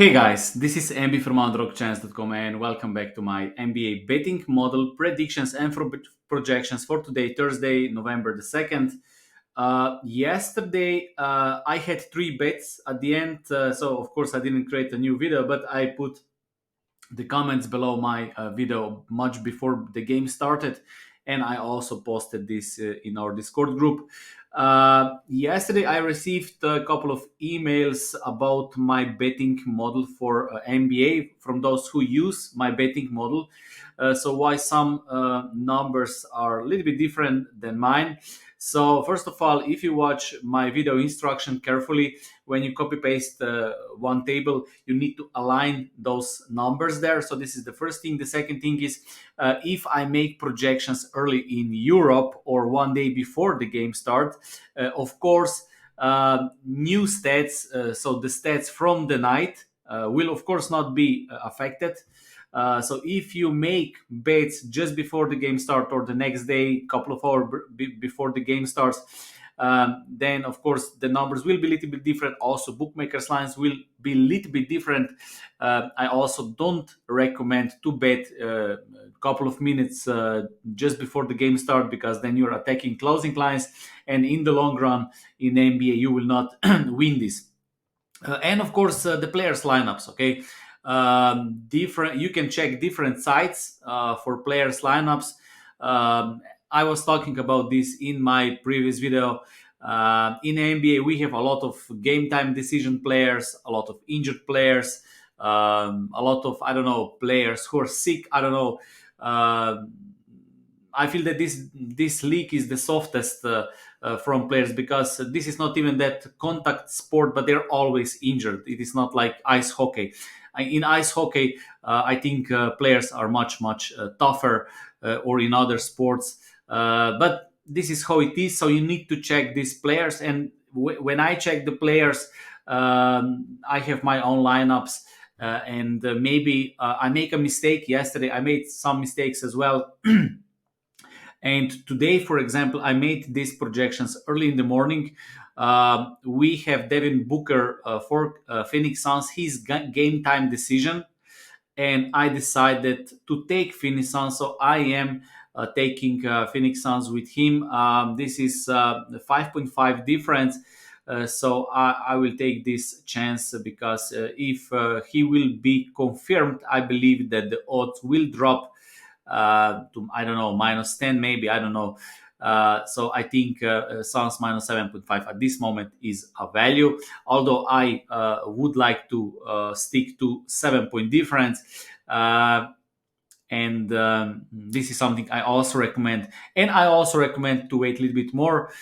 Hey guys, this is MB from underdogchance.com and welcome back to my NBA betting model predictions and projections for today, Thursday, November the 2nd. Yesterday, I had three bets at the end, so of course I didn't create a new video, but I put the comments below my video much before the game started, and I also posted this in our Discord group. Yesterday I received a couple of emails about my betting model for NBA from those who use my betting model. So why some numbers are a little bit different than mine. So first of all, if you watch my video instruction carefully, when you copy paste one table, you need to align those numbers there. So this is the first thing. The second thing is if I make projections early in Europe or one day before the game start, of course, new stats, so the stats from the night will of course not be affected. So if you make bets just before the game start or the next day, couple of hours before the game starts, then of course the numbers will be a little bit different. Also, bookmakers lines will be a little bit different. I also don't recommend to bet a couple of minutes just before the game start, because then you're attacking closing lines, and in the long run in NBA you will not win this. And of course the players lineups. Okay, different, you can check different sites for players lineups. I was talking about this in my previous video. In NBA we have a lot of game time decision players, a lot of injured players, a lot of, I don't know, players who are sick. I don't know. I feel that this league is the softest from players, because this is not even that contact sport, but they're always injured. It is not like ice hockey. In ice hockey, I think players are much tougher, or in other sports. But this is how it is. So you need to check these players, and when I check the players, I have my own lineups. And maybe I make a mistake. Yesterday I made some mistakes as well. And today, for example, I made these projections early in the morning. We have Devin Booker for Phoenix Suns, his game time decision, and I decided to take Phoenix Suns. So I am taking Phoenix Suns with him. This is the 5.5 difference. So I will take this chance, because if he will be confirmed, I believe that the odds will drop to, I don't know, minus 10 maybe, I don't know. So I think Suns minus 7.5 at this moment is a value, although I would like to stick to 7-point difference. And this is something I also recommend. And I also recommend to wait a little bit more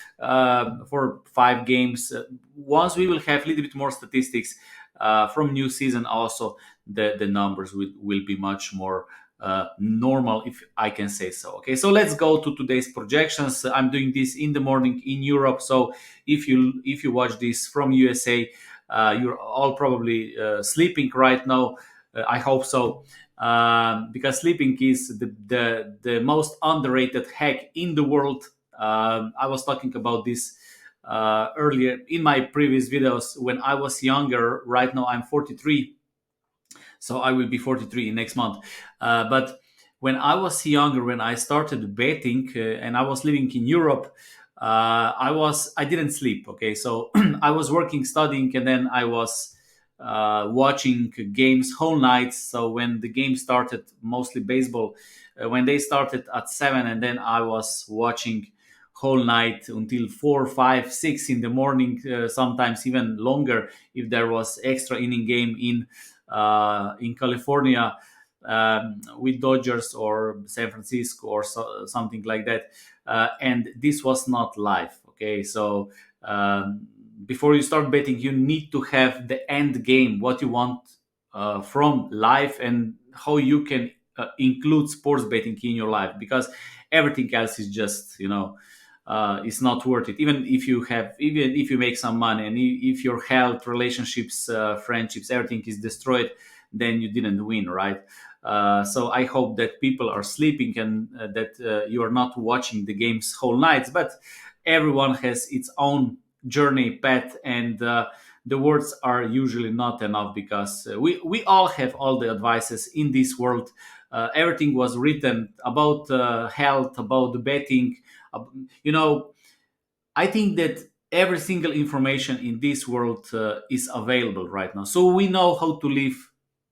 for 5 games. Once we will have a little bit more statistics from new season, also the numbers will be much more normal, if I can say so. Okay, so let's go to today's projections. I'm doing this in the morning in Europe. So if you watch this from USA, you're all probably sleeping right now. I hope so, because sleeping is the most underrated hack in the world. I was talking about this earlier in my previous videos when I was younger. Right now I'm 43, so I will be 43 next month. But when I was younger, when I started betting, and I was living in Europe, I didn't sleep. Okay, so I was working, studying, and then I was watching games whole nights. So when the game started, mostly baseball, when they started at 7, and then I was watching whole night until 4, 5, 6 in the morning, sometimes even longer if there was extra inning game in California, with Dodgers or San Francisco or something like that. And this was not live. Okay, so before you start betting, you need to have the end game, what you want from life, and how you can include sports betting in your life, because everything else is just, it's not worth it. Even if you make some money, and if your health, relationships, friendships, everything is destroyed, then you didn't win, right? So I hope that people are sleeping, and that you are not watching the games whole nights. But everyone has its own journey path, and the words are usually not enough, because we all have all the advices in this world. Everything was written about health, about the betting. uh, you know, I think that every single information in this world is available right now. So we know how to live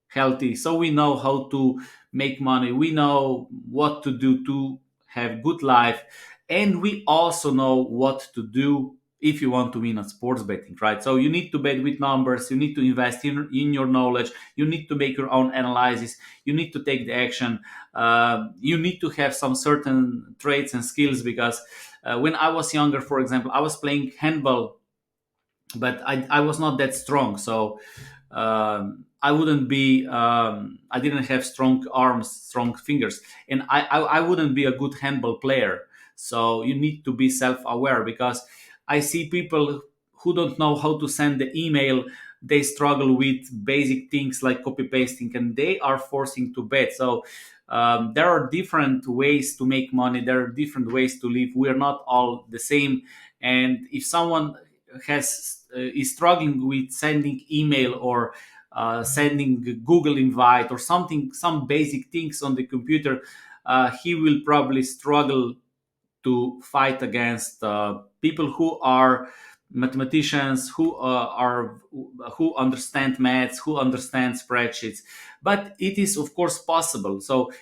healthy. So we know how to make money. We know what to do to have good life, and we also know what to do if you want to win at sports betting, right? So you need to bet with numbers. You need to invest in your knowledge. You need to make your own analysis. You need to take the action. You need to have some certain traits and skills, because when I was younger, for example, I was playing handball, but I was not that strong. So I wouldn't be, I didn't have strong arms, strong fingers, and I wouldn't be a good handball player. So you need to be self aware, because I see people who don't know how to send the email. They struggle with basic things like copy pasting, and they are forcing to bet. So there are different ways to make money. There are different ways to live. We are not all the same. And if someone is struggling with sending email, or sending Google invite, or something, some basic things on the computer, he will probably struggle to fight against people who are mathematicians, who understand maths, who understand spreadsheets. But it is of course possible. So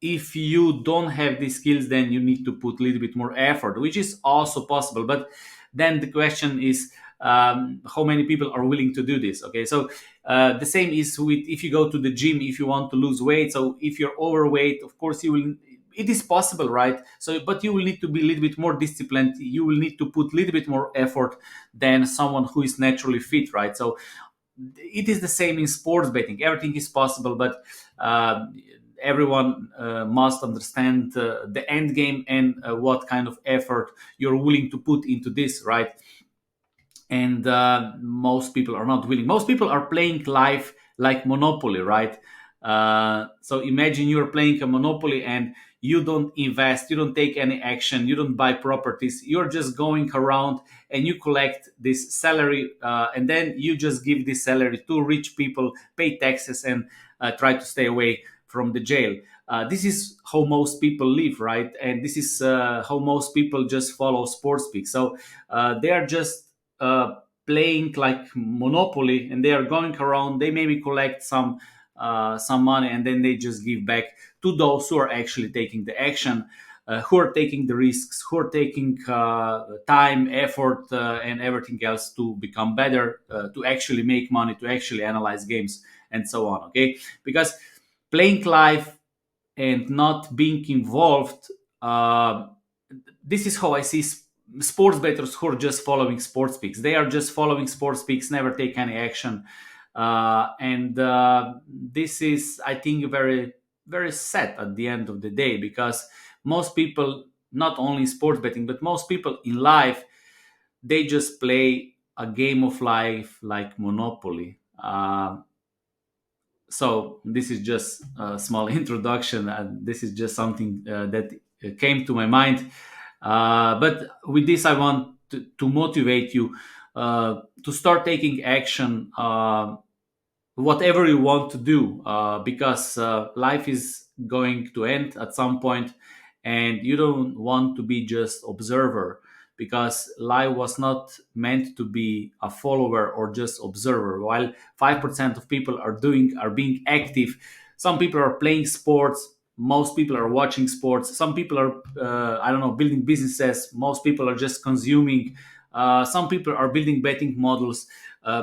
if you don't have these skills, then you need to put a little bit more effort, which is also possible. But then the question is, how many people are willing to do this? Okay, so the same is with, if you go to the gym, if you want to lose weight. So if you're overweight, of course you will, it is possible, right? So but you will need to be a little bit more disciplined. You will need to put a little bit more effort than someone who is naturally fit, right? So it is the same in sports betting. Everything is possible, but uh, everyone must understand the end game, and what kind of effort you're willing to put into this, right? And most people are not willing. Most people are playing life like Monopoly, right? So imagine you're playing a Monopoly, and you don't invest, you don't take any action, you don't buy properties. You're just going around and you collect this salary, and then you just give this salary to rich people, pay taxes, and try to stay away from the jail. This is how most people live, right? And this is how most people just follow sports picks. So they are just playing like Monopoly, and they are going around. They maybe collect some money, and then they just give back to those who are actually taking the action, who are taking the risks, who are taking time, effort, and everything else to become better, to actually make money, to actually analyze games, and so on. Okay, because playing live and not being involved. This is how I see sports bettors who are just following sports picks. They are just following sports picks, never take any action, and this is, I think, very very sad at the end of the day, because most people, not only sports betting, but most people in life, they just play a game of life like Monopoly. So this is just a small introduction, and this is just something that came to my mind. But with this, I want to motivate you to start taking action, whatever you want to do, because life is going to end at some point, and you don't want to be just observer, because life was not meant to be a follower or just observer. While 5% of people are being active, some people are playing sports, most people are watching sports, some people are I don't know, building businesses, most people are just consuming, some people are building betting models,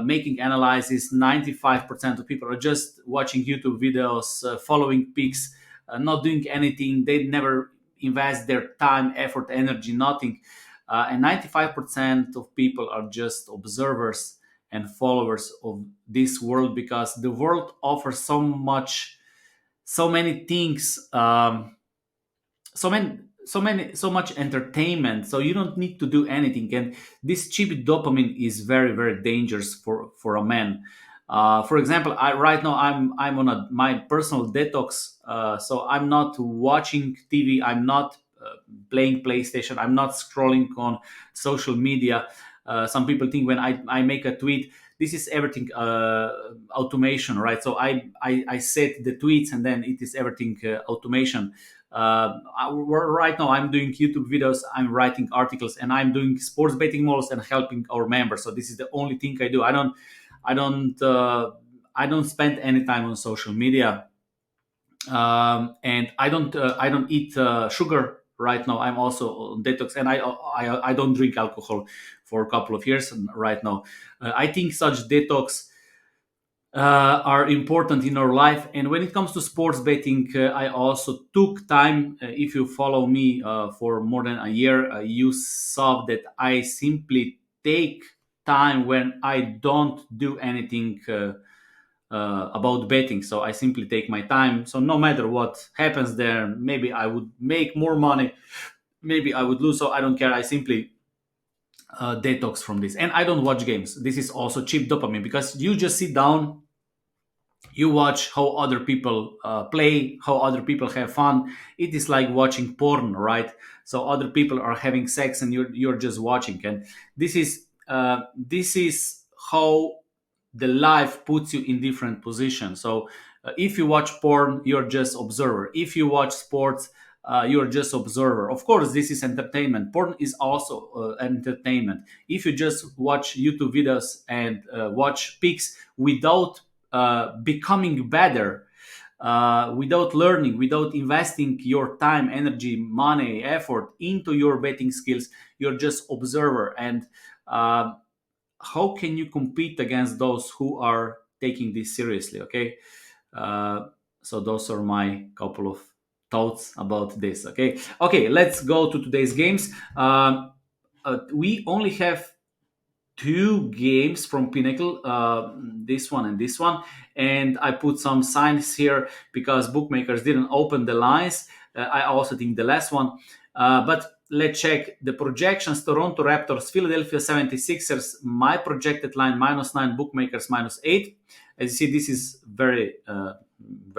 making analysis. 95% of people are just watching YouTube videos, following picks, not doing anything. They never invest their time, effort, energy, nothing. And 95% of people are just observers and followers of this world, because the world offers so much, so many things, so much entertainment, so you don't need to do anything. And this cheap dopamine is very very dangerous for a man. For example, I right now I'm on my personal detox, so I'm not watching TV, I'm not playing PlayStation, I'm not scrolling on social media. Some people think when I make a tweet, this is everything automation, right? So I set the tweets and then it is everything automation. Right now I'm doing YouTube videos, I'm writing articles, and I'm doing sports betting models and helping our members. So this is the only thing I do. I don't I don't spend any time on social media, and I don't eat sugar right now. I'm also on detox, and I don't drink alcohol for a couple of years right now. I think such detox are important in our life. And when it comes to sports betting, I also took time. If you follow me for more than a year, you saw that I simply take time when I don't do anything about betting. So I simply take my time. So no matter what happens there, maybe I would make more money, maybe I would lose. So I don't care. I simply detox from this, and I don't watch games. This is also cheap dopamine because you just sit down, you watch how other people play, how other people have fun. It is like watching porn, right? So other people are having sex and you're just watching. And this is how the life puts you in different positions. So if you watch porn, you're just observer. If you watch sports, you're just observer. Of course, this is entertainment. Porn is also entertainment. If you just watch YouTube videos and watch pics without becoming better, without learning, without investing your time, energy, money, effort into your betting skills, you're just observer. And uh, how can you compete against those who are taking this seriously? Okay, uh, so those are my couple of thoughts about this. Okay, let's go to today's games. We only have two games from Pinnacle, this one and this one, and I put some signs here because bookmakers didn't open the lines. I also think the last one, but let's check the projections. Toronto Raptors, Philadelphia 76ers. My projected line -9, bookmakers -8. As you see, this is very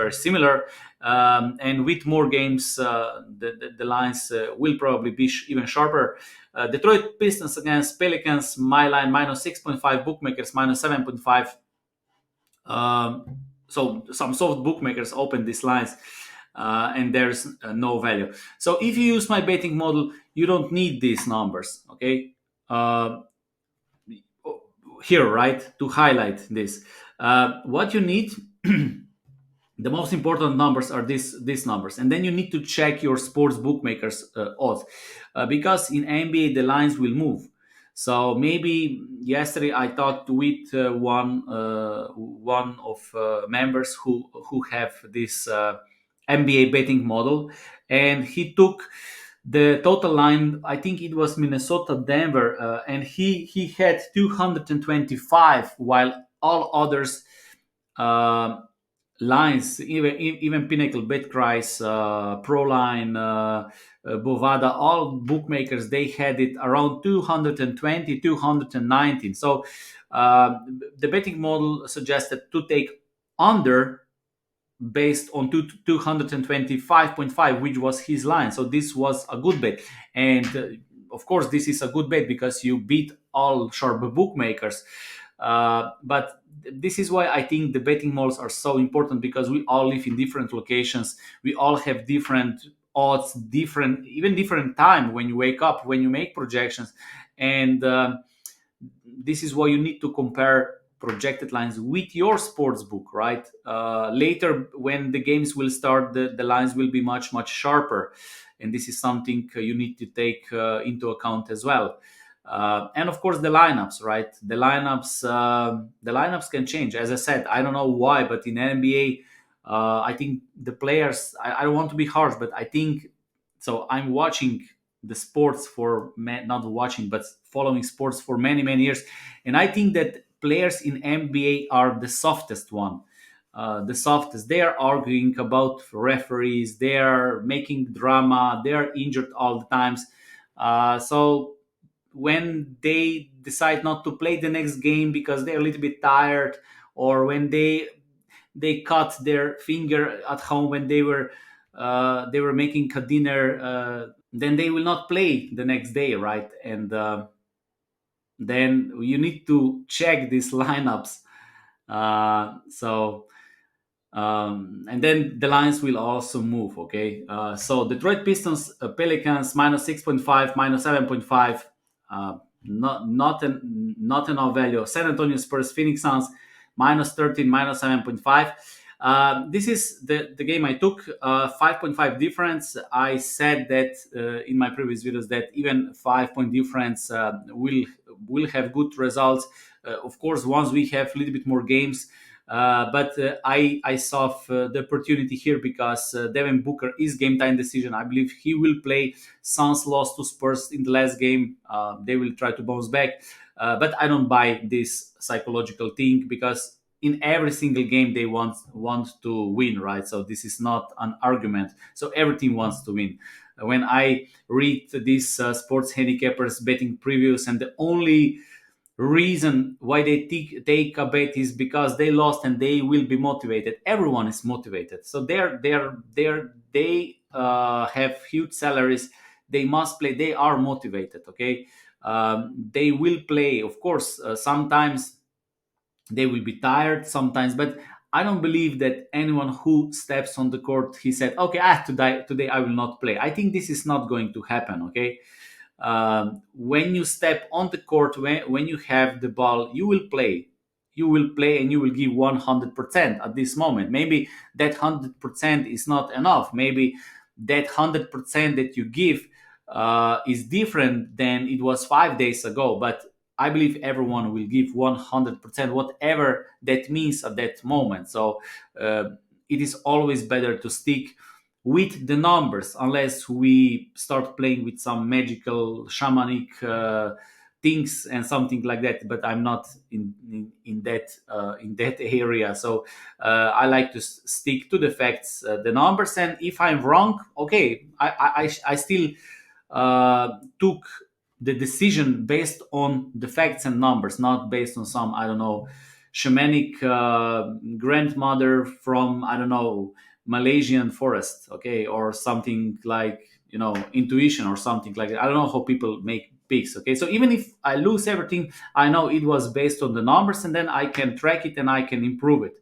similar, and with more games, the lines will probably be even sharper. Detroit Pistons against Pelicans, my line -6.5, bookmakers -7.5. So some soft bookmakers open these lines, and there's no value. So if you use my betting model, you don't need these numbers. Okay, here, right, to highlight this, what you need. The most important numbers are these numbers, and then you need to check your sports bookmakers odds, because in NBA the lines will move. So maybe yesterday I talked with one of members who have this NBA betting model, and he took the total line. I think it was Minnesota Denver, and he had 225, while all others. Uh, Lines, even Pinnacle, BetCrice, Proline, Bovada, all bookmakers, they had it around 220, 219. So the betting model suggested to take under based on 225.5, which was his line. So this was a good bet. And of course, this is a good bet because you beat all sharp bookmakers. But this is why I think the betting models are so important, because we all live in different locations. We all have different odds, different time when you wake up, when you make projections. And this is why you need to compare projected lines with your sports book, right? Later, when the games will start, the lines will be much sharper, and this is something you need to take into account as well. And of course, the lineups, right? The lineups can change. As I said, I don't know why, but in NBA, I think the players. I don't want to be harsh, but I think so. I'm watching the sports not watching, but following sports for many years, and I think that players in NBA are the softest one. The softest. They are arguing about referees. They are making drama. They are injured all the times. So when they decide not to play the next game because they're a little bit tired, or when they cut their finger at home when they were making a dinner, then they will not play the next day, right? And then you need to check these lineups. So and then the lines will also move. Okay, so Detroit Pistons, Pelicans minus 6.5, minus 7.5, not enough value. San Antonio Spurs, Phoenix Suns minus 13, minus 7.5. This is the game I took, 5.5 difference. I said that in my previous videos that even 5 point difference will have good results. Of course, once we have a little bit more games, but I saw the opportunity here because Devin Booker is game time decision. I believe he will play. Suns lost to Spurs in the last game. They will try to bounce back. But I don't buy this psychological thing because in every single game they want to win, right? So this is not an argument. So every team wants to win. When I read these sports handicappers betting previews, and the only reason why they take a bet is because they lost and they will be motivated. Everyone is motivated, so they have huge salaries. They must play. They are motivated. Okay, they will play. Of course, sometimes they will be tired sometimes, but I don't believe that anyone who steps on the court he said, okay, today I will not play. I think this is not going to happen. Okay, when you step on the court, when you have the ball, you will play. You will play and you will give 100% at this moment. Maybe that 100% is not enough. Maybe that 100% that you give is different than it was 5 days ago. But I believe everyone will give 100%, whatever that means at that moment. So it is always better to stick with the numbers unless we start playing with some magical shamanic things and something like that. But I'm not in that area. So I like to stick to the facts, the numbers, and if I'm wrong, okay, I still took the decision based on the facts and numbers, not based on some, I don't know, shamanic grandmother from, I don't know, Malaysian forest, okay, or something like, intuition or something like that. I don't know how people make picks, okay. So even if I lose everything, I know it was based on the numbers, and then I can track it and I can improve it.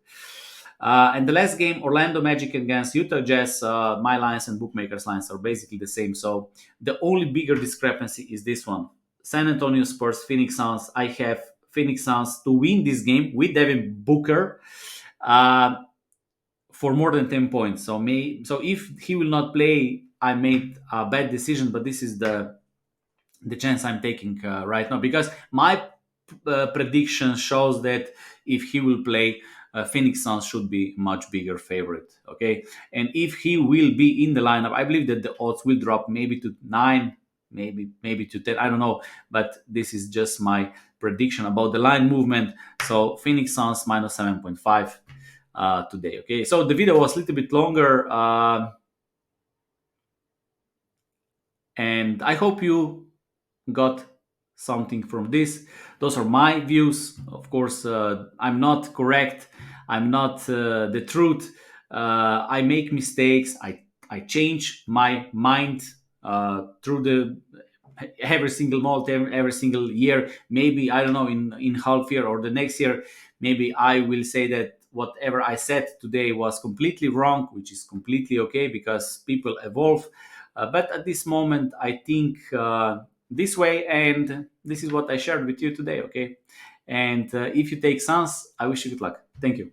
And the last game, Orlando Magic against Utah Jazz, my lines and bookmakers lines are basically the same. So the only bigger discrepancy is this one. San Antonio Spurs, Phoenix Suns. I have Phoenix Suns to win this game with Devin Booker uh, for more than 10 points. So if he will not play, I made a bad decision, but this is the chance I'm taking right now, because my prediction shows that if he will play, Phoenix Suns should be much bigger favorite. Okay, and if he will be in the lineup, I believe that the odds will drop maybe to 9, maybe to 10. I don't know, but this is just my prediction about the line movement. So Phoenix Suns minus 7.5 today. Okay, so the video was a little bit longer, and I hope you got something from this. Those are my views. Of course, I'm not correct. I'm not the truth. I make mistakes. I change my mind through the every single month, every single year. Maybe I don't know, in half year or the next year, maybe I will say that whatever I said today was completely wrong, which is completely okay because people evolve. But at this moment, I think this way, and this is what I shared with you today. Okay, and if you take Sans, I wish you good luck. Thank you.